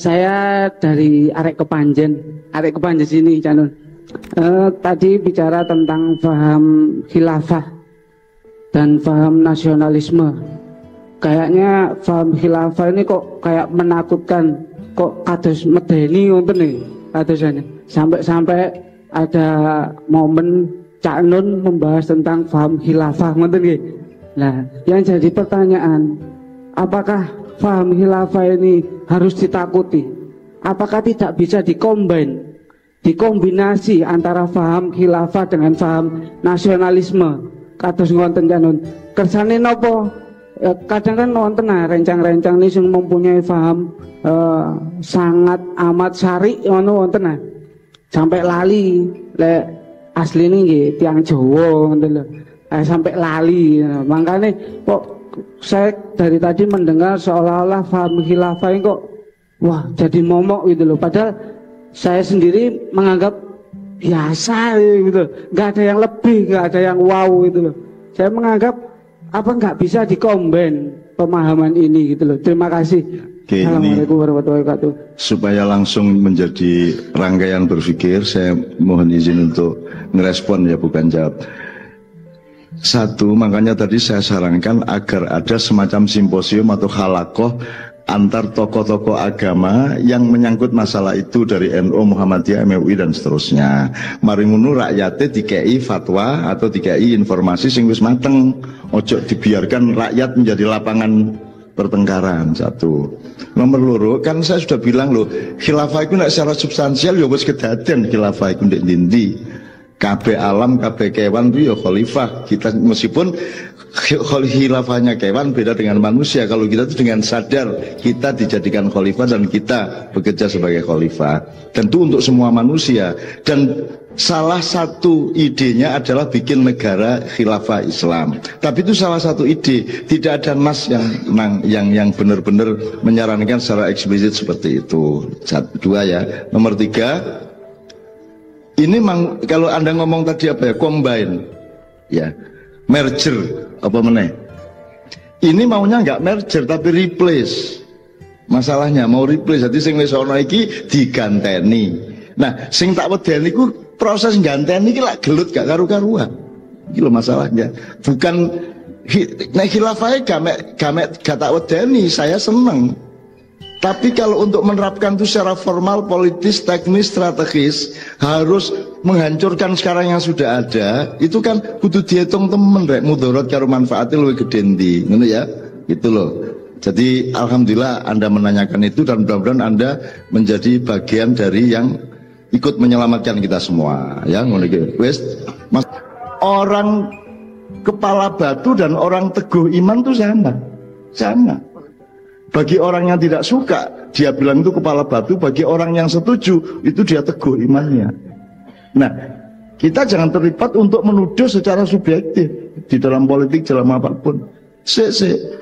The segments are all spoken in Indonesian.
Saya dari Arek Kepanjen sini, Canun. Tadi bicara tentang paham khilafah dan paham nasionalisme. Kayaknya paham khilafah ini kok kayak menakutkan, kok kados medeni ngoten nih, kadosane. Sampai ada momen Cak Nun membahas tentang paham khilafah ngoten nggih. Nah, yang jadi pertanyaan, apakah paham khilafah ini harus ditakuti? Apakah tidak bisa dikombinasi antara paham khilafah dengan paham nasionalisme? Kados ngoten Canun. Kersane napa? Kadang kan wonten rencang-rencang ini sing mempunyai paham sangat amat syari ngono wonten sampai lali lek asline nggih tiyang Jawa ngoten lho. Sampai lali. Makanya kok saya dari tadi mendengar seolah-olah paham khilafah kok wah jadi momok gitu loh. Padahal saya sendiri menganggap biasa gitu, nggak ada yang lebih, nggak ada yang wow gitu loh. Saya menganggap apa nggak bisa dikombin pemahaman ini gitu loh. Terima kasih. Oke, Assalamualaikum warahmatullahi wabarakatuh. Supaya langsung menjadi rangkaian berpikir, saya mohon izin untuk ngerespon ya, bukan jawab. Satu, makanya tadi saya sarankan agar ada semacam simposium atau halakoh antar tokoh-tokoh agama yang menyangkut masalah itu dari NU, Muhammadiyah, MUI dan seterusnya. Mari ngono rakyatnya dikei fatwa atau dikei informasi sing wis mateng. Ojo dibiarkan rakyat menjadi lapangan pertengkaran. Satu. Nomor loro, kan saya sudah bilang loh, khilafah itu nek secara substansial ya wis kedaden khilafah itu ndek ndi. Kabeh alam, kabeh kewan itu ya khalifah. Kita meskipun khilafahnya kewan beda dengan manusia. Kalau kita itu dengan sadar kita dijadikan khalifah dan kita bekerja sebagai khalifah. Tentu untuk semua manusia. Dan salah satu idenya adalah bikin negara khilafah Islam. Tapi itu salah satu ide. Tidak ada nas yang benar-benar menyarankan secara eksplisit seperti itu. Dua ya. Nomor tiga, ini kalau Anda ngomong tadi apa ya, combine ya, merger apa meneh, ini maunya nggak merger tapi replace. Masalahnya mau replace, jadi sing wis ana iki diganteni. Nah sing tak wedeni iku proses ganteni iki lak gelut gak karu-karuan. Iki lho masalahnya. Bukan nek khilafah gak tak wedeni, saya seneng. Tapi kalau untuk menerapkan itu secara formal, politis, teknis, strategis, harus menghancurkan sekarang yang sudah ada, itu kan kudu dihitung temen rek, mudarat karo manfaatnya lebih gede ndi, ngono ya, gitu loh. Jadi alhamdulillah Anda menanyakan itu dan mudah-mudahan Anda menjadi bagian dari yang ikut menyelamatkan kita semua, ya, ngono iki. Wis, Mas, orang kepala batu dan orang teguh iman itu sama. Bagi orang yang tidak suka, dia bilang itu kepala batu. Bagi orang yang setuju, itu dia teguh imannya. Nah, kita jangan terlibat untuk menuduh secara subjektif di dalam politik, dalam apapun.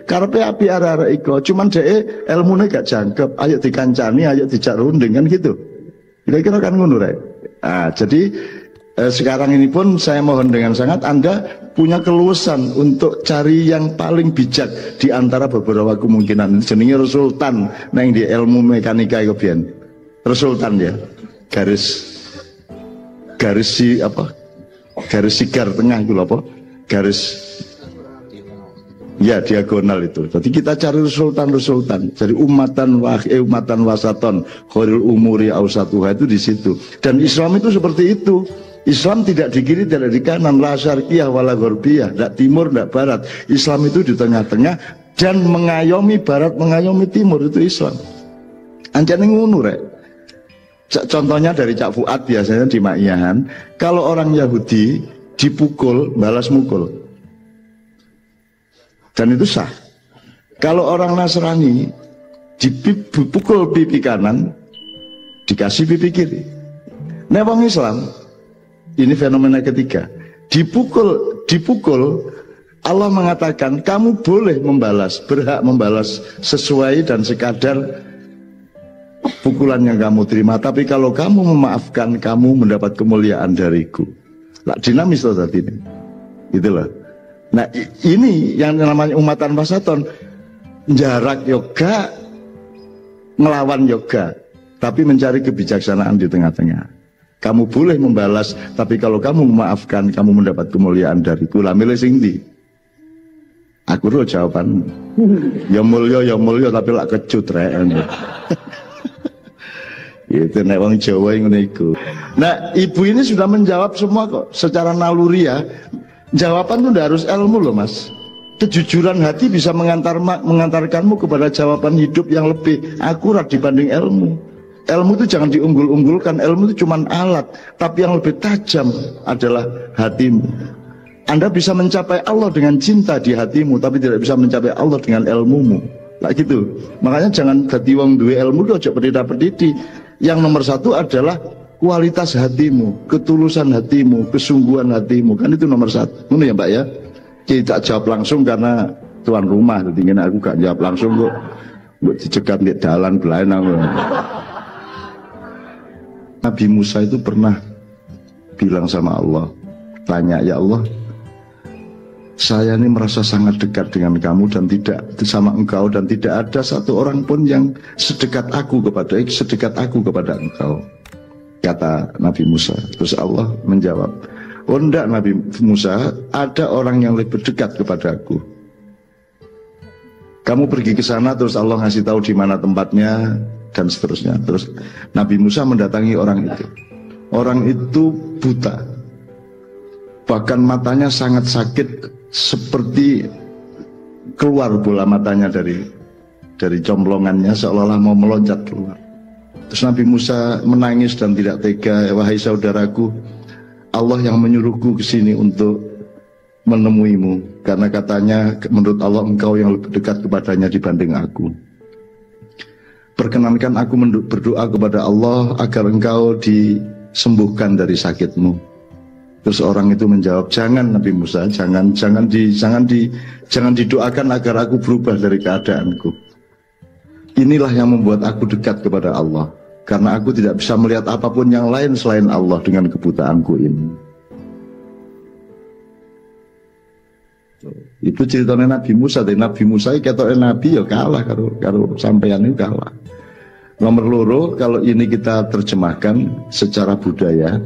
Karepe api arah-arah iko, cuman ilmunya gak jangkep. Ayo dikancani, ayo dijak runding, kan gitu. Kira-kira kan ngono rek. Jadi sekarang ini pun saya mohon dengan sangat Anda punya keluasan untuk cari yang paling bijak di antara beberapa kemungkinan. Jenenge resultan nang di ilmu mekanika iku biyen. Resultan ya. Garis sigar tengah itu apa? Garis ya diagonal itu. Jadi kita cari resultan. Jadi umatan wasaton khairul umuri ausatuha itu di situ. Dan Islam itu seperti itu. Islam tidak di kiri, tidak di kanan, la syarqiyah wala gharbiyah, tidak timur, tidak barat. Islam itu di tengah-tengah dan mengayomi barat, mengayomi timur, itu Islam. Anjane ngono rek. Contohnya dari Cak Fuad biasanya di Ma'iyahan, kalau orang Yahudi dipukul, balas mukul. Dan itu sah. Kalau orang Nasrani dipukul pipi kanan, dikasih pipi kiri. Nah, wong Islam ini fenomena ketiga. Dipukul, Allah mengatakan kamu boleh membalas, berhak membalas sesuai dan sekadar pukulan yang kamu terima. Tapi kalau kamu memaafkan, kamu mendapat kemuliaan dariku. Lah dinamis loh tadi ini. Gitu loh. Nah ini yang namanya umatan wasaton. Jarak yoga, ngelawan yoga, tapi mencari kebijaksanaan di tengah-tengah. Kamu boleh membalas, tapi kalau kamu memaafkan, kamu mendapat kemuliaan dariku. Lah milih sing ndi? Aku ro jawaban. Ya mulya, tapi lak kecut rek. Itu nek wong Jawa ngono iku. Nah, ibu ini sudah menjawab semua kok secara naluri ya. Jawaban itu harus ilmu loh, Mas. Kejujuran hati bisa mengantarkanmu kepada jawaban hidup yang lebih akurat dibanding ilmu. Ilmu itu jangan diunggul-unggulkan, ilmu itu cuma alat, tapi yang lebih tajam adalah hatimu. Anda bisa mencapai Allah dengan cinta di hatimu, tapi tidak bisa mencapai Allah dengan ilmumu. Lah gitu. Makanya jangan dadi wong duwe ilmu ojo pedita-pediti. Yang nomor satu adalah kualitas hatimu, ketulusan hatimu, kesungguhan hatimu. Kan itu nomor satu. Ngono ya, Mbak ya. Tidak jawab langsung karena tuan rumah. Jadi aku gak jawab langsung kok. Mbok dicegat di dalan belain aku. Nabi Musa itu pernah bilang sama Allah, tanya, ya Allah, saya ini merasa sangat dekat dengan kamu dan tidak sama engkau, dan tidak ada satu orang pun yang sedekat aku kepada engkau, kata Nabi Musa. Terus Allah menjawab, oh enggak Nabi Musa, ada orang yang lebih dekat kepada aku. Kamu pergi ke sana, terus Allah ngasih tahu di mana tempatnya dan seterusnya. Terus Nabi Musa mendatangi orang itu. Orang itu buta, bahkan matanya sangat sakit, seperti keluar bola matanya dari comblongannya, seolah-olah mau meloncat keluar. Terus Nabi Musa menangis dan tidak tega, wahai saudaraku, Allah yang menyuruhku ke sini untuk menemuimu, karena katanya menurut Allah engkau yang lebih dekat kepadanya dibanding aku. Perkenankan aku berdoa kepada Allah agar engkau disembuhkan dari sakitmu. Terus orang itu menjawab, jangan Nabi Musa, jangan didoakan agar aku berubah dari keadaanku. Inilah yang membuat aku dekat kepada Allah, karena aku tidak bisa melihat apapun yang lain selain Allah dengan kebutaanku ini. Itu ceritanya Nabi Musa. Tapi Nabi Musa ketoknya Nabi ya kalah karo sampeyan itu kalah. Nomor loro, kalau ini kita terjemahkan secara budaya,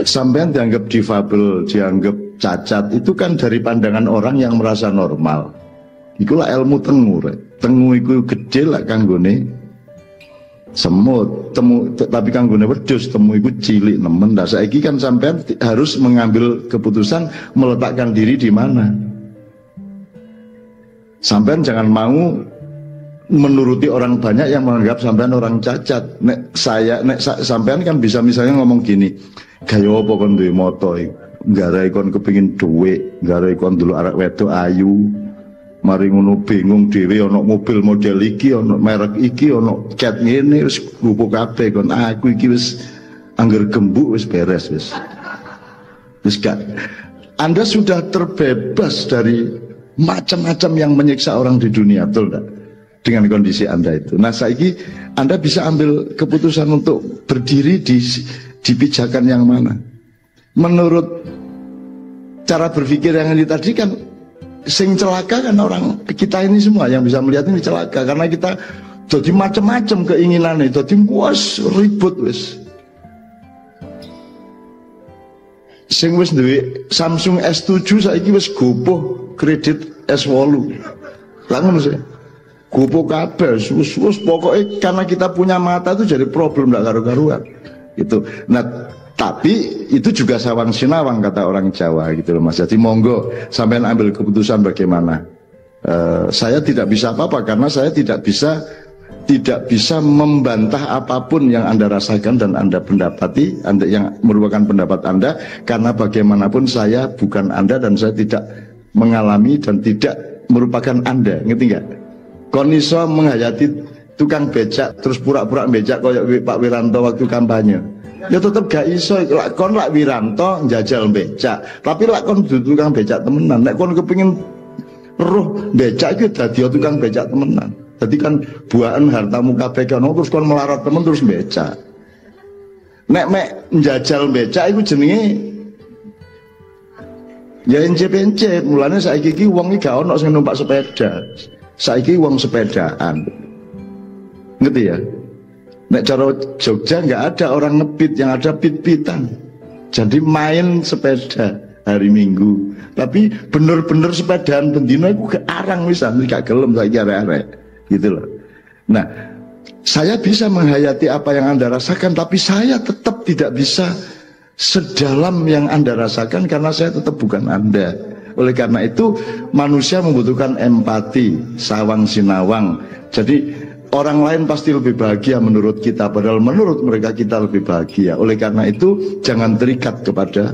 sampean dianggap difabel, dianggap cacat, itu kan dari pandangan orang yang merasa normal. Ikulah ilmu tengu, tengu itu gede lah kanggone semut, tapi kanggone wedhus, temu itu cilik nemen. Nah saiki kan sampean harus mengambil keputusan meletakkan diri di mana. Sampean jangan mau menuruti orang banyak yang menganggap sampean orang cacat. Sampean kan bisa misalnya ngomong gini, gaya apa kon duwe moto iki, garai kon kepengin dhuwit, garai kon dulu arek wedok ayu, mari ngono bingung dhewe ana mobil model iki, ana merek iki, ana cat ngene, wis gupuk kabeh kon. Aku iki wis angger gembuk wis beres wis. Wis gak. Anda sudah terbebas dari macam-macam yang menyiksa orang di dunia, betul enggak? Dengan kondisi Anda itu. Nah saiki Anda bisa ambil keputusan untuk berdiri di pijakan yang mana. Menurut cara berpikir yang ini tadi kan, sing celaka kan orang kita ini semua yang bisa melihat ini celaka, karena kita jadi macam-macam keinginannya, jadi puas ribut wis. Sing wis duwe Samsung S7 saiki wis gopoh kredit S8. Lah ngono sih. Gopoh kabeh, wis pokoknya karena kita punya mata itu jadi problem ndak karu-karuan. Gitu. Nah, tapi itu juga sawang sinawang kata orang Jawa gitu loh Mas. Jadi monggo sampean ambil keputusan bagaimana. Saya tidak bisa apa-apa karena saya tidak bisa membantah apapun yang Anda rasakan dan Anda pendapati, yang merupakan pendapat Anda, karena bagaimanapun saya bukan Anda dan saya tidak mengalami dan tidak merupakan Anda, ngerti nggak? Kon iso menghayati tukang becak terus pura-pura becak kayak Pak Wiranto waktu kampanye. Ya tetep gak iso, kon lak Wiranto njajal becak, tapi lak kon tukang becak temenan. Nek kon kepengin roh becak itu dadi tukang becak temenan. Jadi kan buahan hartamu kabeh kono terus kon melarat temen terus becak. Nek njajal becak iku jenenge ya encep-encep. Mulane saiki iki wong iki gak ono sing numpak sepeda. Saiki wong sepedaan. Ngerti ya? Nek cara Jogja nggak ada orang ngebit, yang ada pit-pitan. Jadi main sepeda hari Minggu. Tapi bener-bener sepedaan bendino aku ke arang wisan, gak gelem saiki arek-arek. Gitu loh. Nah, saya bisa menghayati apa yang Anda rasakan, tapi saya tetap tidak bisa sedalam yang Anda rasakan karena saya tetap bukan Anda. Oleh karena itu manusia membutuhkan empati, sawang sinawang. Jadi orang lain pasti lebih bahagia menurut kita, padahal menurut mereka kita lebih bahagia. Oleh karena itu jangan terikat kepada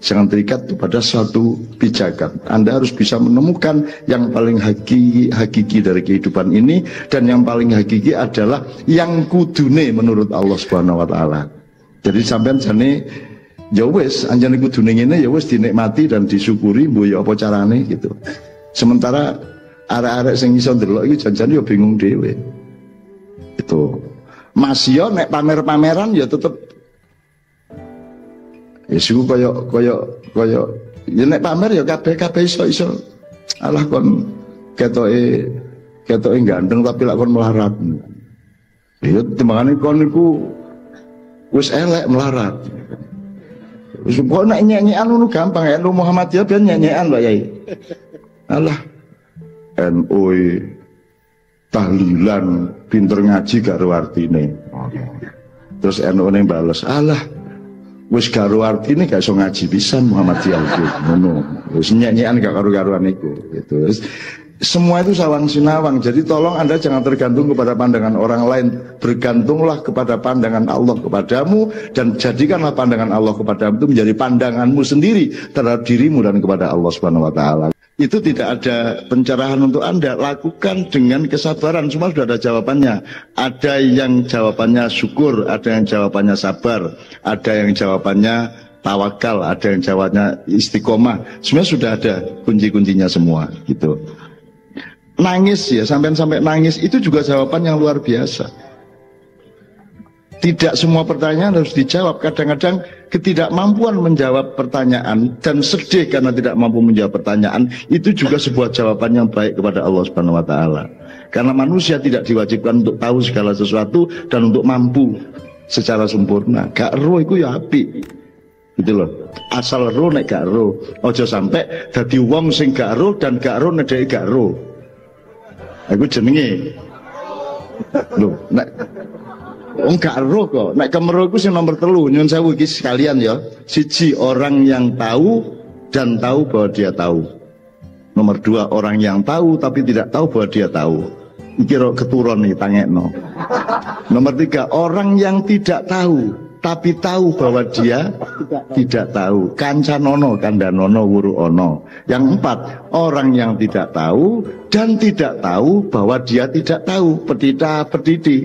jangan terikat kepada suatu pijakan. Anda harus bisa menemukan yang paling hakiki dari kehidupan ini, dan yang paling hakiki adalah yang kudune menurut Allah Subhanahu wa taala. Jadi sampean jane ya wis anjane kudune ngene ya wis dinikmati dan disyukuri mbuh ya apa carane gitu. Sementara arek-arek sing iso ndelok iki janjane ya bingung dhewe. Itu. Masih yo nek pamer-pameran ya tetep isu koyo ya nek pamer ya kabeh iso. Alah kon ketoke ganteng tapi lak kon melarat. Ya timbangane kon niku wis elek melarat. Wis kok nek nyanyian ngono gampang ya lu Muhammadiyah ben nyanyian Pak Yai. Alah NU tahlilan pinter ngaji gak ro artine. Terus NU ne bales, alah wis gak ro artine gak iso ngaji pisan Muhammadiyah iki. Ngono. Wis nyanyian gak karo-karuan iku gitu. Semua itu sawang sinawang. Jadi tolong Anda jangan tergantung kepada pandangan orang lain. Bergantunglah kepada pandangan Allah kepadamu, dan jadikanlah pandangan Allah kepadamu itu menjadi pandanganmu sendiri terhadap dirimu dan kepada Allah Subhanahu wa taala. Itu tidak ada pencerahan untuk Anda. Lakukan dengan kesabaran. Semua sudah ada jawabannya. Ada yang jawabannya syukur, ada yang jawabannya sabar, ada yang jawabannya tawakal, ada yang jawabannya istiqomah. Sebenarnya sudah ada kunci-kuncinya semua gitu. Nangis ya, sampai nangis itu juga jawaban yang luar biasa. Tidak semua pertanyaan harus dijawab. Kadang-kadang ketidakmampuan menjawab pertanyaan dan sedih karena tidak mampu menjawab pertanyaan itu juga sebuah jawaban yang baik kepada Allah Subhanahu wa taala. Karena manusia tidak diwajibkan untuk tahu segala sesuatu dan untuk mampu secara sempurna. Gak ero iku ya apik. Gitu loh. Asal ero nek gak ero. Aja sampai dadi wong sing gak ero dan gak ero nedheke gak ero. Aku jenenge lho, nek gak ero kok. Nek kemero iku sing nomor 3, nyun sewu iki sekalian ya. Siji, orang yang tahu dan tahu bahwa dia tahu. Nomor 2, orang yang tahu tapi tidak tahu bahwa dia tahu. Iki ro keturun nih tangekno. Nomor 3, orang yang tidak tahu tapi tahu bahwa dia tidak tahu. Kancanono kandanono wuru ono. Yang 4, orang yang tidak tahu dan tidak tahu bahwa dia tidak tahu. Petita petiti.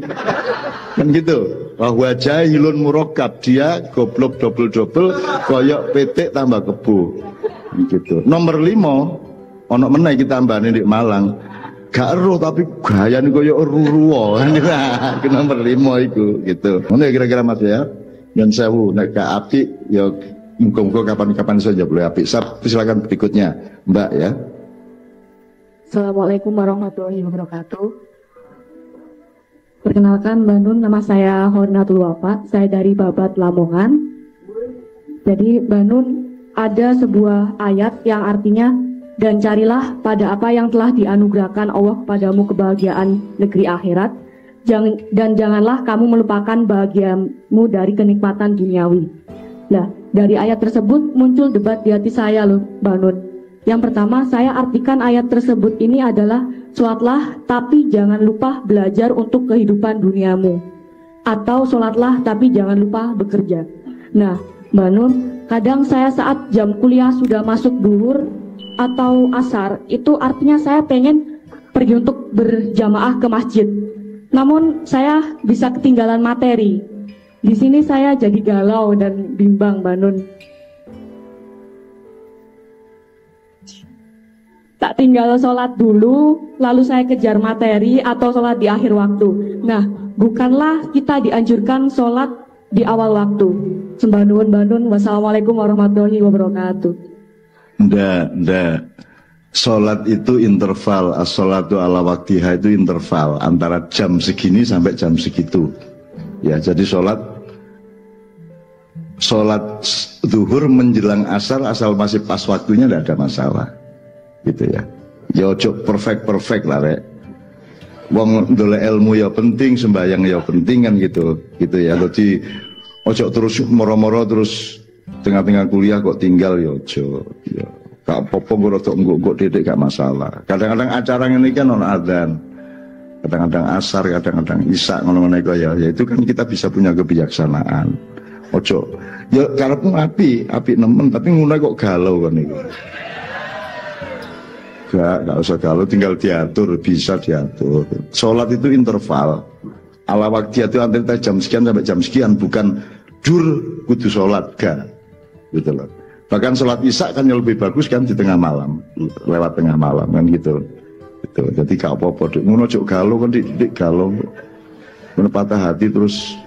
Kan gitu. Bahwa jahilun murakkab, dia goblok double-double koyok petik tambah kebo. Gitu. Nomor 5, ono meneh kita tambahane di Malang. Gak ero tapi gayane koyok ruruwo. Nah, ke nomor 5 iku gitu. Ngono kira-kira Mas ya. Yang sewu nek gak apik ya muga-muga kapan-kapan saja boleh apik. Silakan berikutnya Mbak ya. Assalamualaikum warahmatullahi wabarakatuh. Perkenalkan Mbak Nun, nama saya Hornatul Wafa, saya dari Babat Lamongan. Jadi Mbak Nun, ada sebuah ayat yang artinya, dan carilah pada apa yang telah dianugerahkan Allah kepadamu kebahagiaan negeri akhirat, dan janganlah kamu melupakan bahagiamu dari kenikmatan duniawi. Nah, dari ayat tersebut muncul debat di hati saya loh, Mbak Nun. Yang pertama, saya artikan ayat tersebut ini adalah sholatlah tapi jangan lupa belajar untuk kehidupan duniamu, atau sholatlah tapi jangan lupa bekerja. Nah, Mbak Nun, kadang saya saat jam kuliah sudah masuk duhur atau asar, itu artinya saya pengen pergi untuk berjamaah ke masjid. Namun saya bisa ketinggalan materi. Di sini saya jadi galau dan bimbang, Mbak Nun. Tak tinggal sholat dulu, lalu saya kejar materi atau sholat di akhir waktu. Nah, bukanlah kita dianjurkan sholat di awal waktu. Sembah nuwun, Mbak Nun. Wassalamualaikum warahmatullahi wabarakatuh. Ndak. sholat itu interval, as-sholatu ala waktiha itu interval antara jam segini sampai jam segitu. Ya, jadi sholat zuhur menjelang asar asal masih pas waktunya tidak ada masalah, gitu ya. Ya ojo perfect lah rek. Wong ndolek ilmu ya penting, sembahyang ya penting kan gitu ya. Jadi ojo terus moro-moro terus tengah-tengah kuliah kok tinggal ya ojo. Ya. Gak apa-apa kok dedek gak masalah. Kadang-kadang acara ini kan ono adzan. Kadang-kadang asar, kadang-kadang isya ngono-ngono ya. Ya itu kan kita bisa punya kebijaksanaan. Ojo. Ya karepmu api nemen tapi ngono kok galau kan iku. Gak usah galau, tinggal diatur, bisa diatur. Sholat itu interval. Ala waktu itu antara jam sekian sampai jam sekian, bukan dur kudu sholat gak. Gitu loh. Bahkan sholat isya kan yang lebih bagus kan di tengah malam, lewat tengah malam kan gitu. Jadi gak apa-apa, ngono cuk galau kan dik galau, patah hati terus.